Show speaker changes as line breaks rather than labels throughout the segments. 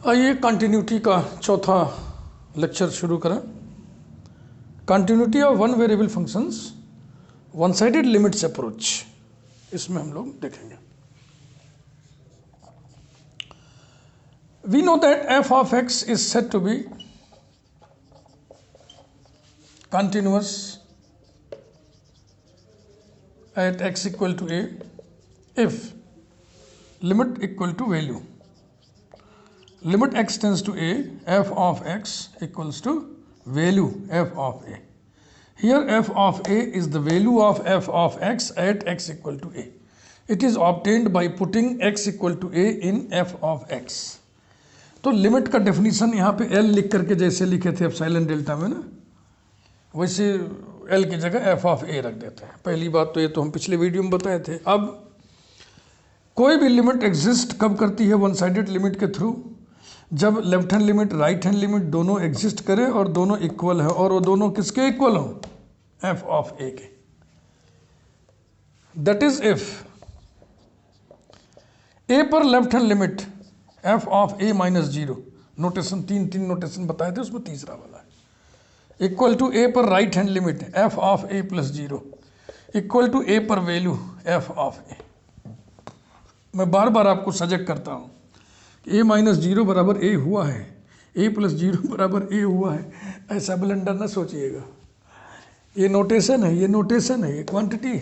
आइए कंटिन्यूटी का चौथा लेक्चर शुरू करें। Continuity of one variable functions, one sided limits approach, इसमें हम लोग देखेंगे। We know that f of x is said to be continuous at x equal to a if limit equal to value, limit x tends to a, f of x equals to value f of a. Here f of a is the value of f of x at x equal to a. It is obtained by putting x equal to a in f of x. तो limit का definition यहाँ पे l लिख करके जैसे लिखे थे epsilon delta में ना, वैसे l की जगह f ऑफ a रख देते हैं। पहली बात तो ये तो हम पिछले वीडियो में बताए थे। अब कोई भी लिमिट एग्जिस्ट कब करती है वन साइडेड लिमिट के थ्रू? जब left hand limit right hand limit दोनों एग्जिस्ट करे और दोनों इक्वल है, और वो दोनों किसके इक्वल हो? f ऑफ a के। दैट इज इफ a पर left hand limit f of a minus zero, notation तीन नोटेशन बताए थे, उसमें तीसरा वाला है, इक्वल टू a पर right hand limit f of a plus zero, equal to a पर वैल्यू f ऑफ a। मैं बार बार आपको सजग करता हूँ कि a माइनस जीरो बराबर a हुआ है, a प्लस जीरो बराबर a हुआ है, ऐसा ब्लंडर ना सोचिएगा। ये नोटेशन है, ये क्वांटिटी,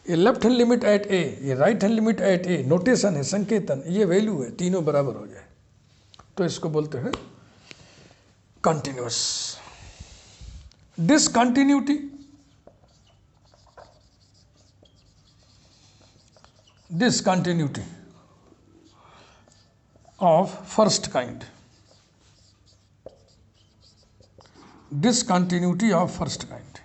ये left hand limit at a, ये right hand limit at a, notation है, संकेतन, ये वैल्यू है, तीनों बराबर हो जाए तो इसको बोलते हैं continuous. Discontinuity of first kind. Discontinuity of first kind.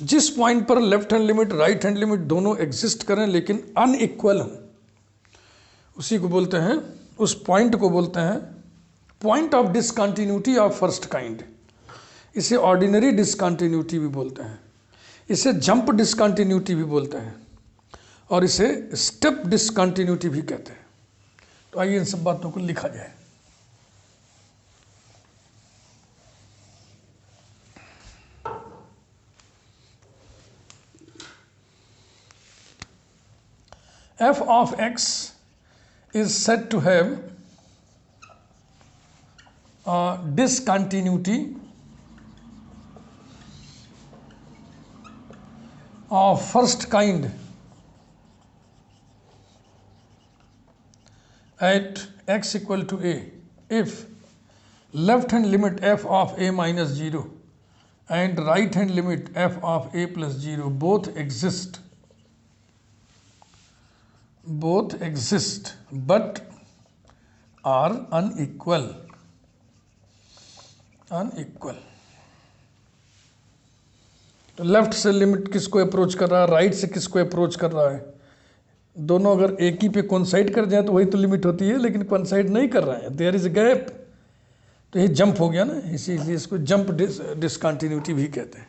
जिस पॉइंट पर left hand limit right hand limit दोनों एग्जिस्ट करें लेकिन अनइक्वल हों, उसी को बोलते हैं, उस पॉइंट को बोलते हैं point of discontinuity of first kind. इसे ऑर्डिनरी डिसकंटिन्यूटी भी बोलते हैं, इसे जंप डिसकंटिन्यूटी भी बोलते हैं, और इसे स्टेप डिसकंटिन्यूटी भी कहते हैं। तो आइए इन सब बातों को लिखा जाए। f of x is said to have discontinuity of first kind at x equal to a if left hand limit f of a minus 0 and right hand limit f of a plus 0 both exist but are unequal. तो left से limit किसको approach कर रहा है, right से किसको approach कर रहा है, दोनों अगर एक ही पे कोइंसाइड कर जाए तो वही तो लिमिट होती है, लेकिन कोइंसाइड नहीं कर रहा है, देयर इज अ गैप, तो ये जंप हो गया ना, इसीलिए इसको जंप डिसकंटिन्यूटी भी कहते हैं।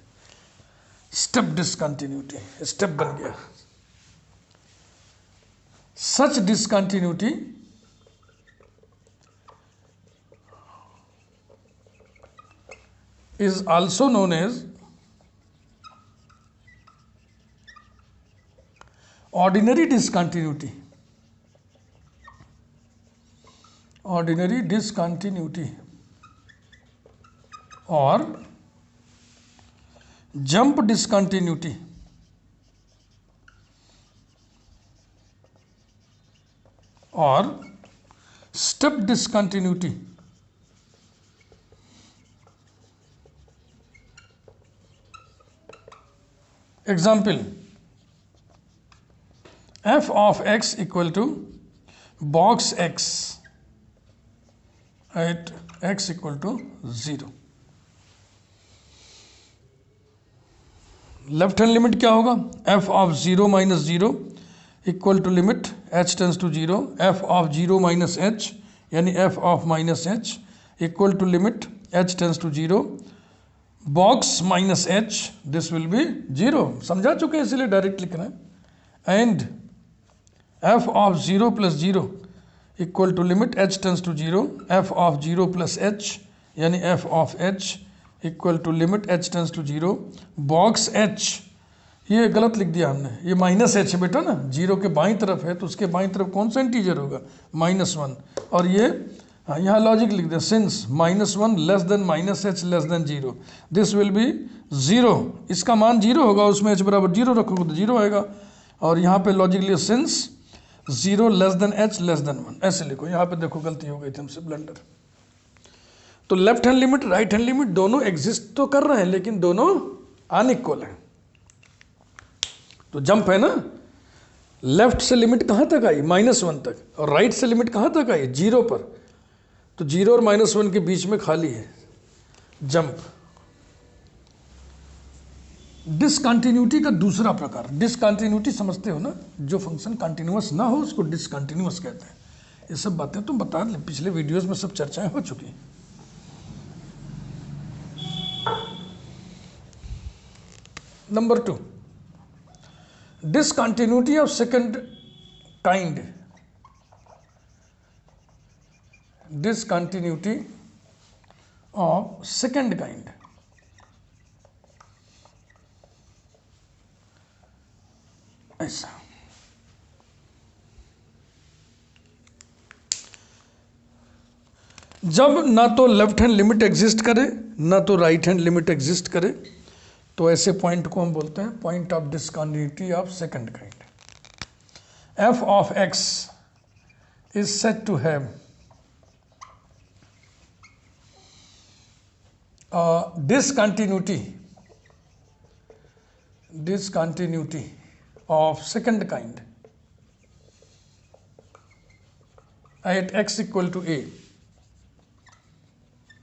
स्टेप डिसकंटिन्यूटी, स्टेप बन गया। सच discontinuity is also known as ordinary discontinuity. Ordinary discontinuity or jump discontinuity. Or step discontinuity. Example, f of x equal to box x at x equal to 0. Left hand limit क्या होगा? f of 0 minus 0 equal to limit h tends to 0, f of 0 minus h यानी f of minus h equal to limit h tends to 0, box minus h, this will be zero. समझा चुके हैं, इसलिए direct लिखना है। And f of 0 plus 0 equal to limit h tends to 0 f of 0 plus h यानी f of h equal to limit h tends to 0 box h, ये गलत लिख दिया हमने, ये माइनस h है बेटा ना, 0 के बाईं तरफ है तो उसके बाईं तरफ कौन सा इंटीजर होगा, -1, और ये यहाँ लॉजिक लिख दिया since -1 less than -h less than 0 this will B 0, इसका मान 0 होगा, उसमें h बराबर 0 रखोगे तो 0 आएगा, और यहाँ पे लॉजिक लिया since 0 less than h less than 1, ऐसे लिखो। यहाँ पे देखो गलती हो गई थी हमसे, ब्लंडर। तो left hand limit right hand limit दोनों एग्जिस्ट तो कर रहे हैं लेकिन दोनों अनइक्वल हैं। तो जंप है ना, लेफ्ट से लिमिट कहाँ तक आई, -1 तक, और राइट से लिमिट कहाँ तक आई, 0 पर, तो 0 और -1 के बीच में खाली है, जंप। डिसकंटिन्यूटी का दूसरा प्रकार, डिसकंटिन्यूटी समझते हो ना, जो फंक्शन कंटिन्यूअस ना हो उसको डिसकंटिन्यूअस कहते हैं। ये सब बातें तुम बता, पिछले वीडियोस में सब चर्चाएं हो चुकी। Number 2, discontinuity of second kind, discontinuity of second kind। ऐसा जब ना तो लेफ्ट हैंड लिमिट एग्जिस्ट करे ना तो राइट हैंड लिमिट एग्जिस्ट करे, तो ऐसे पॉइंट को हम बोलते हैं point of discontinuity of second kind. F of x is said to have discontinuity of second kind at x equal to a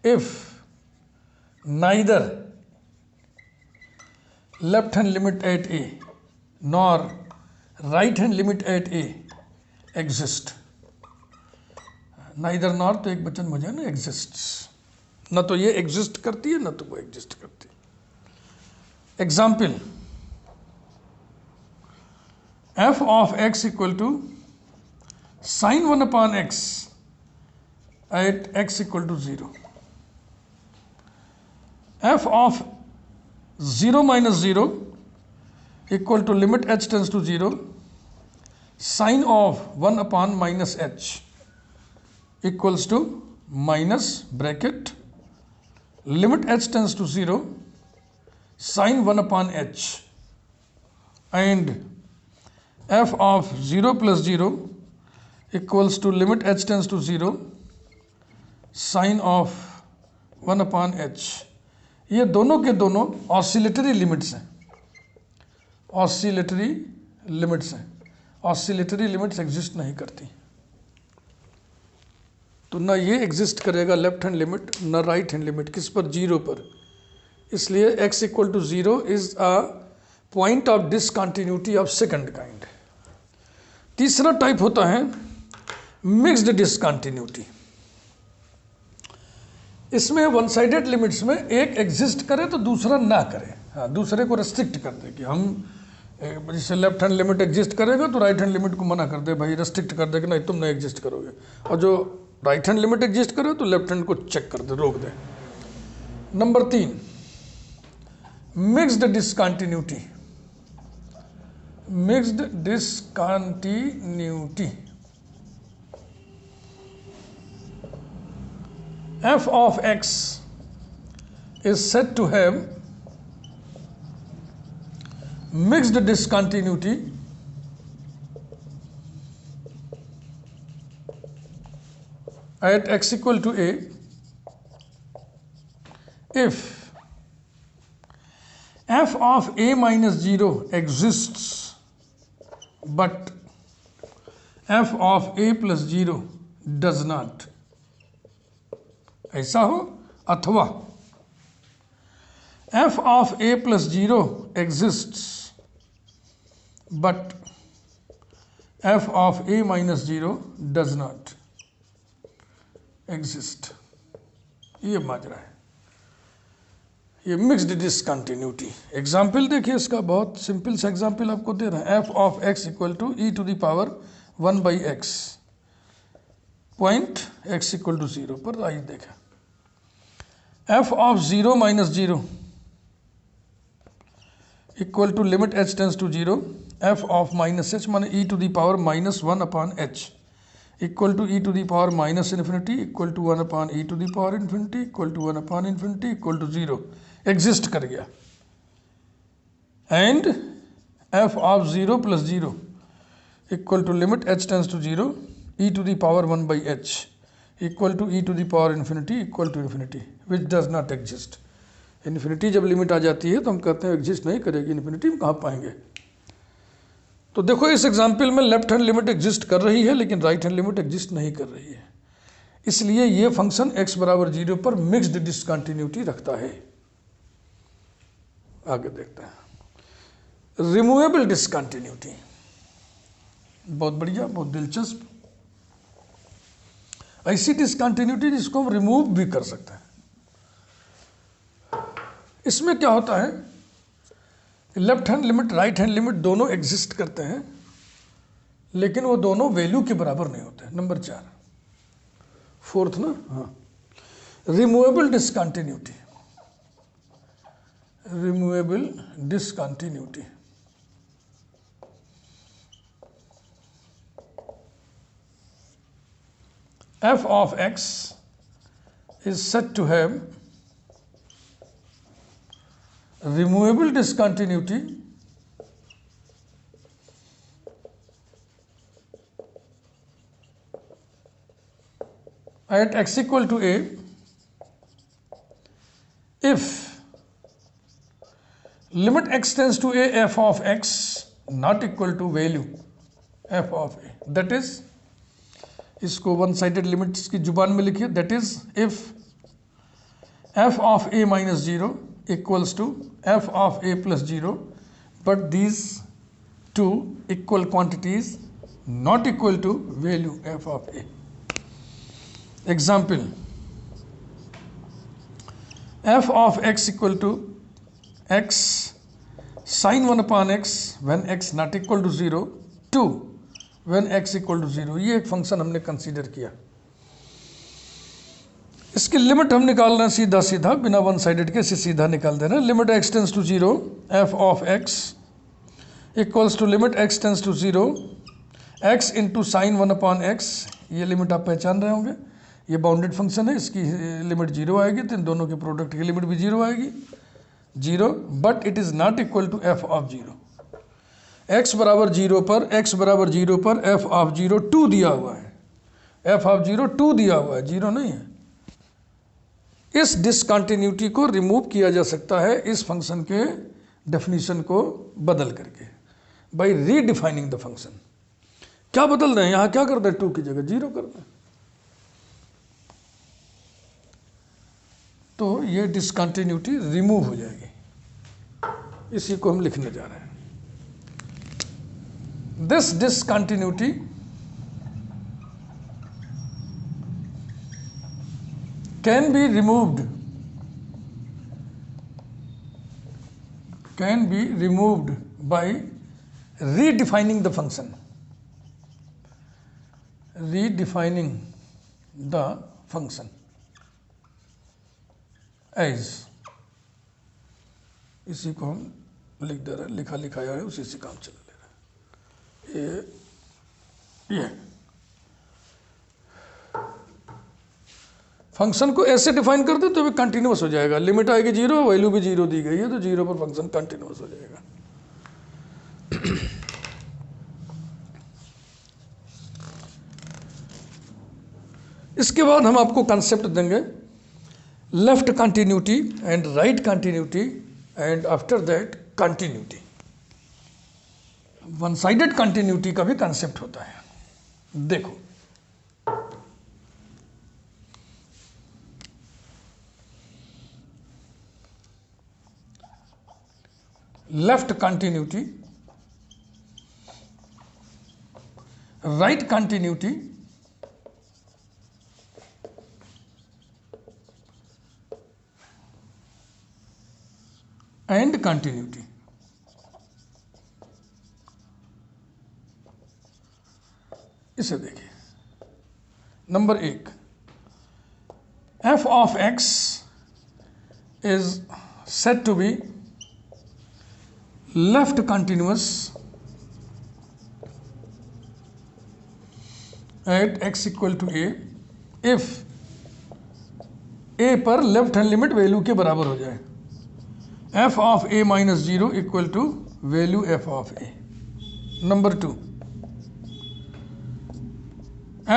if neither left hand limit at a nor right hand limit at a exist। neither nor तो एक वचन मुझे ना exists, ना तो ये exist करती है ना तो वो एग्जिस्ट करती है। Example, f of x equal to sin 1 upon x at x equal to 0, f of 0 minus 0 equal to limit h tends to 0 sin of 1 upon minus h equals to minus bracket limit h tends to 0 sin 1 upon h, and f of 0 plus 0 equals to limit h tends to 0 sin of 1 upon h। ये दोनों के दोनों oscillatory limits हैं, oscillatory limits हैं, oscillatory limits exist नहीं करती। तो ना ये एग्जिस्ट करेगा लेफ्ट हैंड लिमिट ना राइट हैंड लिमिट, किस पर, 0 पर। इसलिए x equal to 0 is a point of discontinuity of second kind. तीसरा टाइप होता है मिक्स्ड डिसकंटिन्यूटी। इसमें वन साइडेड लिमिट्स में एक एग्जिस्ट करे तो दूसरा ना करे, हाँ, दूसरे को रेस्ट्रिक्ट कर दे कि हम, जैसे लेफ्ट हैंड लिमिट एग्जिस्ट करेगा तो राइट हैंड लिमिट को मना कर दे, भाई रेस्ट्रिक्ट कर दे कि नहीं तुम नहीं एग्जिस्ट करोगे, और जो राइट हैंड लिमिट एग्जिस्ट करे तो लेफ्ट हैंड को चेक कर दे, रोक दे। Number 3, mixed discontinuity. Mixed discontinuity, f of x is said to have mixed discontinuity at x equal to a if f of a minus 0 exists but f of a plus 0 does not। ऐसा हो, अथवा f of a plus 0 exists but f of a minus 0 does not exist। ये माजरा है, ये mixed discontinuity. Example देखिए इसका, बहुत simple सा एग्जाम्पल आपको दे रहा है। f of x equal to e to the power 1/x point x equal to 0 पर। आइए देखें, f of 0 minus 0 equal to limit h tends to 0 f of minus h माने e to the power -1/h equal to e to the power minus infinity equal to 1/e to the power infinity equal to 1/इन्फिनिटी equal to 0 exist कर गया। And f of 0 plus 0 equal to limit h tends to 0 e to the power 1/h equal to e to the power infinity equal to infinity which does not exist. Infinity जब limit आ जाती है तो हम कहते हैं exist नहीं करेगी, इन्फिनिटी में कहाँ पाएंगे। तो देखो इस एग्जाम्पल में लेफ्ट हैंड लिमिट एग्जिस्ट कर रही है लेकिन राइट हैंड लिमिट एग्जिस्ट नहीं कर रही है, इसलिए ये फंक्शन x बराबर 0 पर मिक्स्ड डिसकंटिन्यूटी रखता है। आगे देखते हैं रिमूवेबल डिसकंटिन्यूटी। बहुत बढ़िया, बहुत दिलचस्प। ऐसी डिसकंटिन्यूटी जिसको हम रिमूव भी कर सकते हैं। इसमें क्या होता है, left hand limit right hand limit दोनों एग्जिस्ट करते हैं लेकिन वो दोनों वैल्यू के बराबर नहीं होते। नंबर 4, फोर्थ ना, हाँ, removable discontinuity. Removable discontinuity f of x is said to have removable discontinuity at x equal to a if limit x tends to a f of x not equal to value f of a, that is, इसको one sided limits की जुबान में लिखिए, that is if f of a minus 0 equals to f of a plus 0 but these two equal quantities not equal to value f of a। Example, f of x equal to x sin 1/x when x not equal to 0 to when x equal to 0। ये एक function हमने consider किया। इसकी limit हम निकाल रहे हैं सीधा सीधा, बिना वन साइडेड के सीधा निकाल दे रहे हैं। Limit x tends to 0 f of x equals to limit x tends to 0 x into sine 1/x। ये लिमिट आप पहचान रहे होंगे, ये बाउंडेड फंक्शन है, इसकी लिमिट 0 आएगी तो इन दोनों के प्रोडक्ट की लिमिट भी 0 आएगी, 0, but it is not equal to f of 0। x बराबर 0 पर f ऑफ 0 2 दिया हुआ है, f ऑफ 0 2 दिया हुआ है, 0 नहीं है। इस डिसकंटिन्यूटी को रिमूव किया जा सकता है इस फंक्शन के डेफिनेशन को बदल करके, बाय रीडिफाइनिंग द फंक्शन। क्या बदल रहे हैं यहाँ, क्या कर दें, 2 की जगह 0 कर दें, तो ये डिसकंटिन्यूटी रिमूव हो जाएगी। इसी को हम लिखने जा रहे हैं। This discontinuity can be removed by redefining the function, as, इसी को हम लिख दे रहे हैं, लिखा लिखाया है उसी से काम चला। ये फंक्शन को ऐसे डिफाइन कर दो तो भी कंटिन्यूअस हो जाएगा। लिमिट आएगी 0, वैल्यू भी 0 दी गई है तो 0 पर फंक्शन कंटिन्यूअस हो जाएगा। इसके बाद हम आपको कंसेप्ट देंगे left continuity and right continuity and after that continuity. One sided continuity का भी कंसेप्ट होता है। देखो, left continuity, right continuity and continuity. इसे देखिए, number 1, f of x is said to be left continuous at x equal to a if a पर left hand limit value के बराबर हो जाए, f of a minus 0 equal to value f of a. Number 2,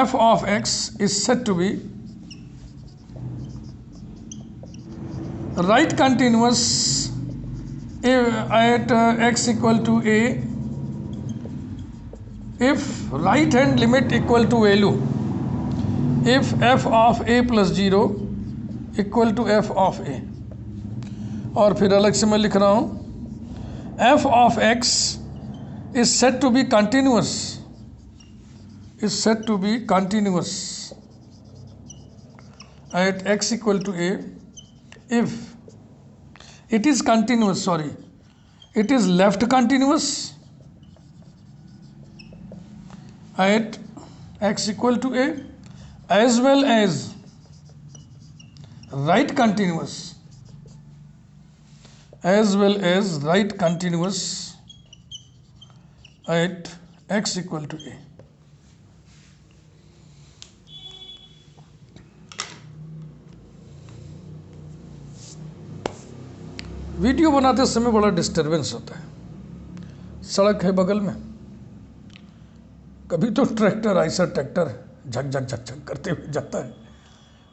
f of x is said to be right continuous at x equal to a if right hand limit equal to value if f of a plus 0 equal to f of a. और फिर अलग से मैं लिख रहा हूँ f of x is said to be continuous at x equal to a if it is continuous, it is left continuous at x equal to a as well as right continuous at x equal to a. Video बनाते समय बड़ा disturbance होता है, सड़क है बगल में, कभी तो ट्रैक्टर आइसर ट्रैक्टर झक झक झक झक करते हुए जाता है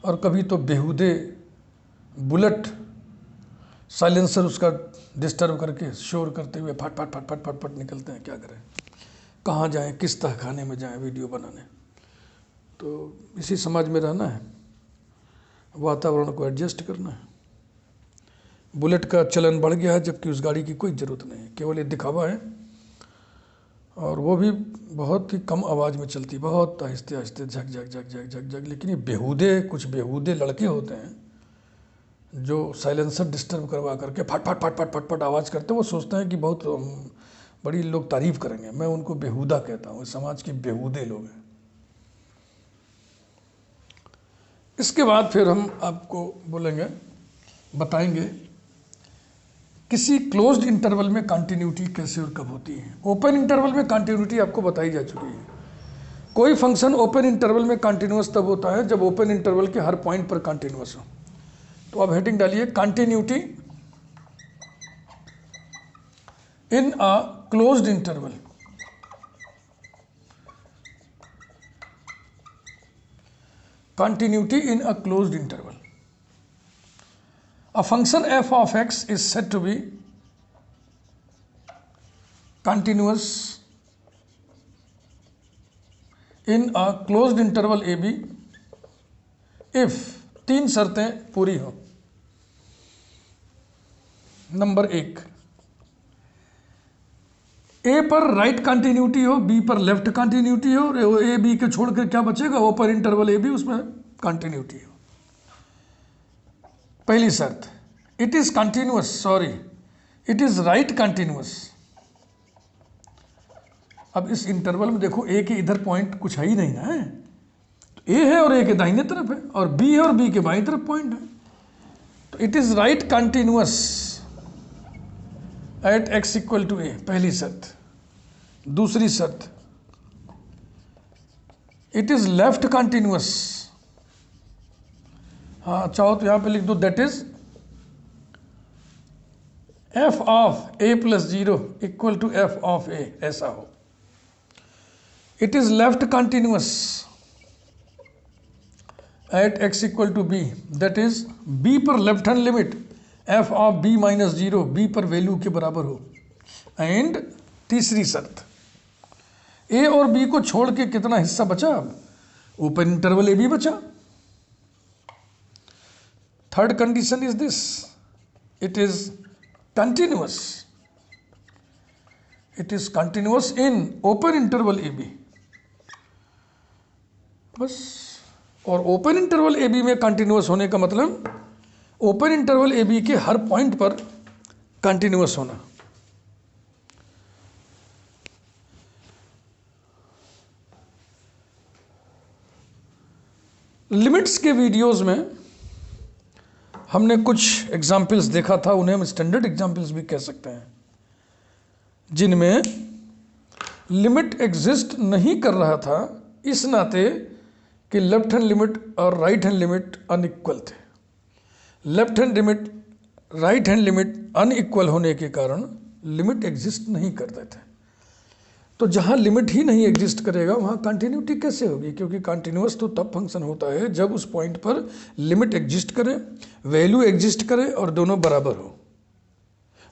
और कभी तो बेहुदे बुलेट साइलेंसर उसका डिस्टर्ब करके शोर करते हुए फट फट फट फट फट फट निकलते हैं। क्या करें, कहाँ जाएं, किस तहखाने में जाएं वीडियो बनाने। तो इसी समाज में रहना है, वातावरण को एडजस्ट करना है। बुलेट का चलन बढ़ गया है जबकि उस गाड़ी की कोई ज़रूरत नहीं है, केवल ये दिखावा है और वो भी बहुत ही कम आवाज़ में चलती, बहुत आहिस्ते आहिस्ते झक झक झक झक झक झक। लेकिन ये कुछ बेहूदे लड़के होते हैं जो साइलेंसर डिस्टर्ब करवा करके फट फट फट फट फट फट आवाज़ करते हैं। वो सोचते हैं कि बहुत बड़ी लोग तारीफ़ करेंगे, मैं उनको बेहूदा कहता हूँ, समाज के बेहूदे लोग हैं। इसके बाद फिर हम आपको बोलेंगे, बताएंगे किसी क्लोज्ड इंटरवल में कंटिन्यूटी कैसे और कब होती है। ओपन इंटरवल में कंटिन्यूटी आपको बताई जा चुकी है। कोई फंक्शन ओपन इंटरवल में कंटिन्यूअस तब होता है जब ओपन इंटरवल के हर पॉइंट पर कंटिन्यूअस हो। तो अब हेडिंग डालिए, continuity in a closed interval. Continuity in a closed interval. A function f of x is said to be continuous in a closed interval a b if 3 शर्तें पूरी हो। नंबर 1, ए पर right continuity हो, B पर left continuity हो, और ए B के छोड़ कर क्या बचेगा, ओपन इंटरवल ए बी, उसमें कंटिन्यूटी हो। पहली शर्त, it is continuous, it is right continuous. अब इस इंटरवल में देखो, ए के इधर पॉइंट कुछ है ही नहीं ना, है तो ए है और ए के दाहिने तरफ है, और बी है और बी के बाईं तरफ पॉइंट है। तो it is right continuous at x equal to a, पहली शर्त। दूसरी शर्त, इट इज लेफ्ट कंटिन्यूअस। हाँ, चाहो तो यहां पे लिख दो, that is f of a plus 0 equal to f of a, ऐसा हो। It is left continuous at x equal to b, that is b पर left hand limit f of b minus 0 b पर value के बराबर हो। And तीसरी शर्त, ए और बी को छोड़ के कितना हिस्सा बचा, ओपन इंटरवल ए बी बचा। Third condition is this, it is continuous, in open interval A B, बस। और ओपन इंटरवल ए बी में कंटिन्यूअस होने का मतलब ओपन इंटरवल ए बी के हर पॉइंट पर कंटिन्यूअस होना। लिमिट्स के वीडियोस में हमने कुछ एग्जाम्पल्स देखा था, उन्हें हम स्टैंडर्ड एग्जाम्पल्स भी कह सकते हैं, जिनमें लिमिट एग्जिस्ट नहीं कर रहा था इस नाते कि लेफ्ट हैंड लिमिट और राइट हैंड लिमिट अनइक्वल थे। Left hand limit right hand limit unequal होने के कारण लिमिट एग्जिस्ट नहीं करते थे। तो जहाँ लिमिट ही नहीं एग्जिस्ट करेगा वहाँ कंटिन्यूटी कैसे होगी? क्योंकि कंटिन्यूअस तो तब फंक्शन होता है जब उस पॉइंट पर लिमिट एग्जिस्ट करे, वैल्यू एग्जिस्ट करे और दोनों बराबर हो।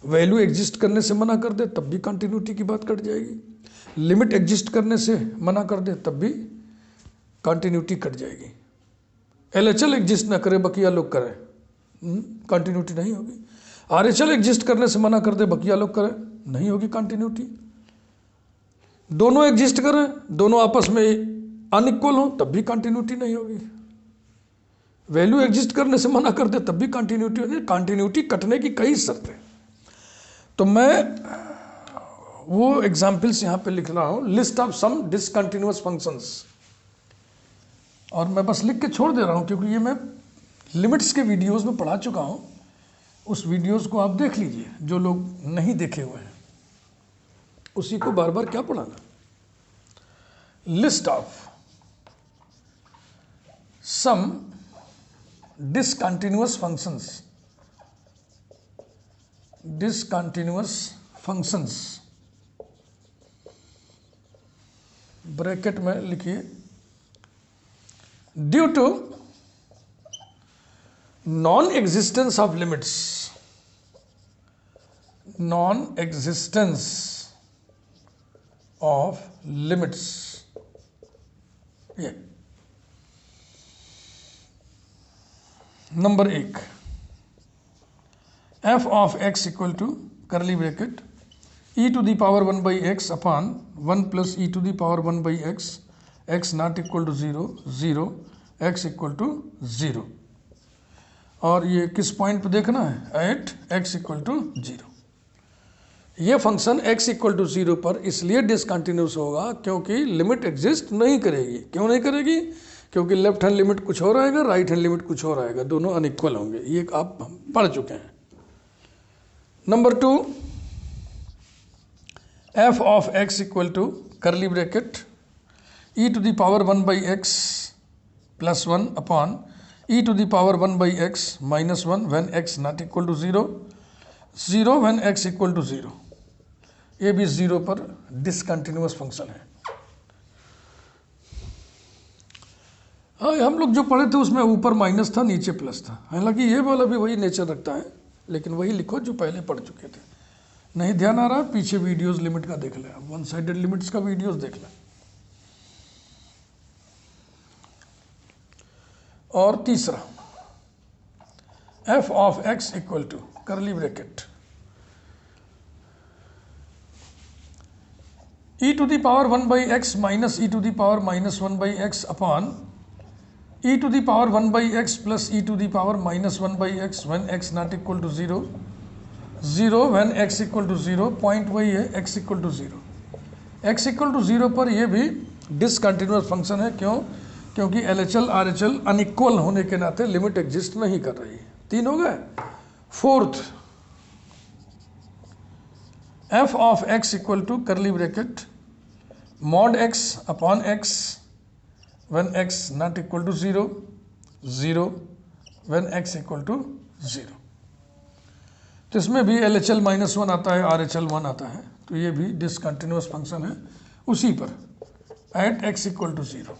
वैल्यू एग्जिस्ट करने से मना कर दे तब भी कंटिन्यूटी की बात कट जाएगी, लिमिट एग्जिस्ट करने से मना कर दे तब भी कंटिन्यूटी कट जाएगी। LHL एग्जिस्ट ना करे बकिया लोग करें, कंटिन्यूटी नहीं होगी। RHL एग्जिस्ट करने से मना कर दे बकिया लोग करें, नहीं होगी कंटिन्यूटी। दोनों एग्जिस्ट करें, दोनों आपस में अनइक्वल हो तब भी कंटिन्यूटी नहीं होगी। वैल्यू एग्जिस्ट करने से मना कर दे तब भी कंटिन्यूटी होगी। कंटिन्यूटी कटने की कई शर्तें। तो मैं वो एग्जाम्पल्स यहाँ पे लिख रहा हूँ, list of some discontinuous functions, और मैं बस लिख के छोड़ दे रहा हूँ क्योंकि ये मैं लिमिट्स के वीडियोस में पढ़ा चुका हूँ। उस वीडियोस को आप देख लीजिए, जो लोग नहीं देखे हुए हैं, उसी को बार बार क्या पढ़ाना। List of some discontinuous functions, discontinuous functions, bracket में लिखिए, due to non existence of limits, non existence of limits. ये number 1, f of x equal to curly bracket e to the power 1 by x upon 1 plus e to the power 1 by x, x not equal to 0, 0, x equal to 0। और ये किस point पे देखना है? At x equal to 0। ये function x equal to 0 पर इसलिए discontinuous होगा क्योंकि लिमिट एग्जिस्ट नहीं करेगी। क्यों नहीं करेगी? क्योंकि लेफ्ट हैंड लिमिट कुछ और आएगा, राइट हैंड लिमिट कुछ और आएगा, दोनों अनइक्वल होंगे। ये आप पढ़ चुके हैं। Number 2, f of x equal to curly bracket e to the power 1 by x plus 1 upon e to the power 1 by x minus 1 when x not equal to 0, 0 when x equal to 0। ये भी 0 पर discontinuous function है। हाँ, हम लोग जो पढ़े थे उसमें ऊपर माइनस था, नीचे प्लस था। हालांकि ये वाला भी वही नेचर रखता है, लेकिन वही लिखो जो पहले पढ़ चुके थे। नहीं ध्यान आ रहा, पीछे वीडियोस लिमिट का देख लें, वन साइडेड लिमिट्स का वीडियोस देख लें। और तीसरा, f of x equal to curly bracket e to the power 1 by x minus e to the power minus 1 by x upon e to the power 1 by x plus e to the power minus 1 by x when x not equal to 0, 0 when x equal to 0। Point वही है, x equal to 0। x equal to 0 पर यह भी discontinuous function है। क्यों? क्योंकि LHL RHL unequal होने के नाते लिमिट एग्जिस्ट नहीं कर रही। 3 हो गए। 4th, f of x equal to curly bracket mod x upon x when x not equal to 0, 0 when x equal to 0। तो इसमें भी LHL -1 आता है, RHL 1 आता है। तो ये भी डिसकंटिन्यूअस फंक्शन है उसी पर, एट x इक्वल टू 0।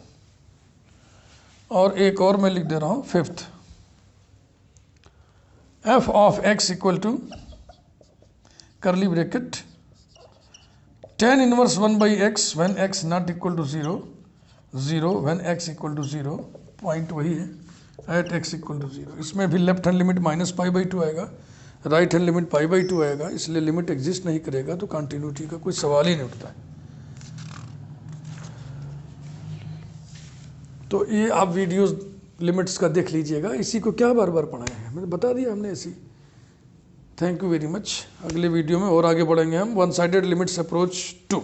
और एक और मैं लिख दे रहा हूँ, 5th, f of x equal to curly bracket tan inverse 1 by x when x not equal to 0, 0 when x equal to 0। Point वही है, एट x इक्वल टू 0। इसमें भी लेफ्ट हैंड लिमिट -π/2 आएगा, राइट हैंड लिमिट π/2 आएगा, इसलिए limit exist नहीं करेगा, तो कंटिन्यूटी का कोई सवाल ही नहीं उठता है। तो ये आप वीडियोस लिमिट्स का देख लीजिएगा। इसी को क्या बार बार पढ़ाए हैं, मैंने बता दिया हमने ऐसी। Thank you very much. अगले वीडियो में और आगे बढ़ेंगे हम वन साइडेड लिमिट्स अप्रोच 2।